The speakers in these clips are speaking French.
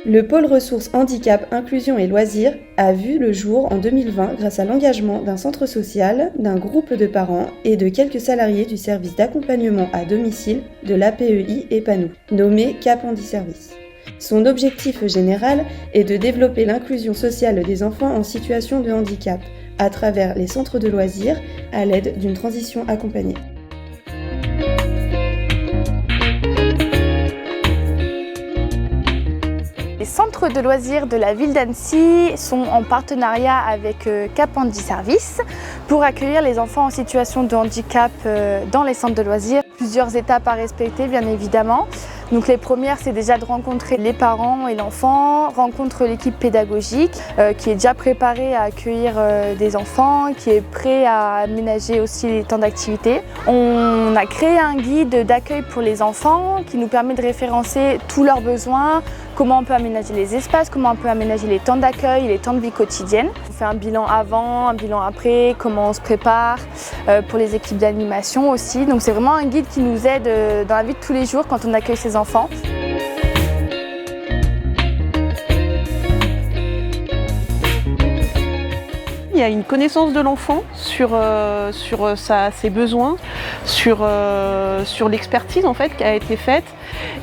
Le pôle ressources handicap, inclusion et loisirs a vu le jour en 2020 grâce à l'engagement d'un centre social, d'un groupe de parents et de quelques salariés du service d'accompagnement à domicile de l'APEI Epanou, nommé Cap Handi Service. Son objectif général est de développer l'inclusion sociale des enfants en situation de handicap à travers les centres de loisirs à l'aide d'une transition accompagnée. Les centres de loisirs de la ville d'Annecy sont en partenariat avec Cap Handi Service pour accueillir les enfants en situation de handicap dans les centres de loisirs. Plusieurs étapes à respecter bien évidemment. Donc les premières, c'est déjà de rencontrer les parents et l'enfant, rencontrer l'équipe pédagogique qui est déjà préparée à accueillir des enfants, qui est prêt à aménager aussi les temps d'activité. On a créé un guide d'accueil pour les enfants qui nous permet de référencer tous leurs besoins, comment on peut aménager les espaces, comment on peut aménager les temps d'accueil, les temps de vie quotidienne. On fait un bilan avant, un bilan après, comment on se prépare pour les équipes d'animation aussi. Donc c'est vraiment un guide qui nous aide dans la vie de tous les jours quand on accueille ces enfants. Il y a une connaissance de l'enfant sur ses besoins, sur l'expertise en fait qui a été faite.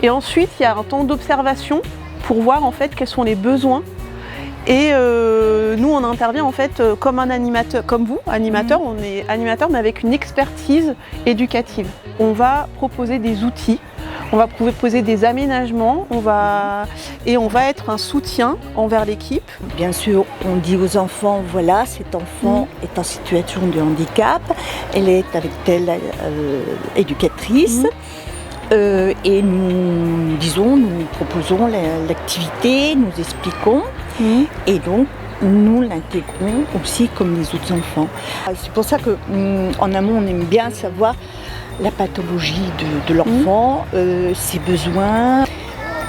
Et ensuite, il y a un temps d'observation pour voir en fait quels sont les besoins. Et nous, on intervient en fait comme un animateur, comme vous, animateur. On est animateur, mais avec une expertise éducative. On va proposer des outils, on va proposer des aménagements, on va être un soutien envers l'équipe. Bien sûr, on dit aux enfants, voilà, cet enfant est en situation de handicap, elle est avec telle éducatrice. Et nous proposons l'activité, nous expliquons et donc nous l'intégrons aussi comme les autres enfants. C'est pour ça qu'en amont on aime bien savoir la pathologie de l'enfant, ses besoins,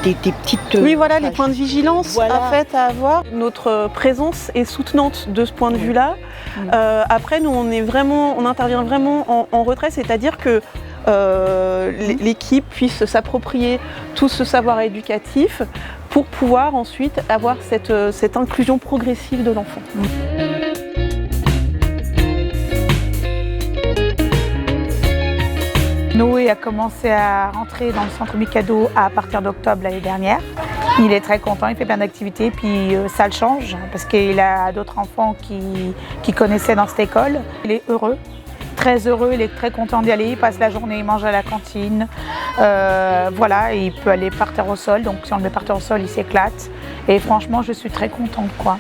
des petites... Oui, voilà, les points de vigilance à avoir. Notre présence est soutenante de ce point de vue-là. Après, nous, on intervient vraiment en retrait, c'est-à-dire que l'équipe puisse s'approprier tout ce savoir éducatif pour pouvoir ensuite avoir cette inclusion progressive de l'enfant. Noé a commencé à rentrer dans le centre Mikado à partir d'octobre l'année dernière. Il est très content, il fait plein d'activités, puis ça le change parce qu'il a d'autres enfants qui connaissaient dans cette école. Il est heureux. Très heureux, il est très content d'y aller, il passe la journée, il mange à la cantine, voilà, et il peut aller par terre au sol, donc si on le met par terre au sol, il s'éclate. Et franchement, je suis très contente, quoi.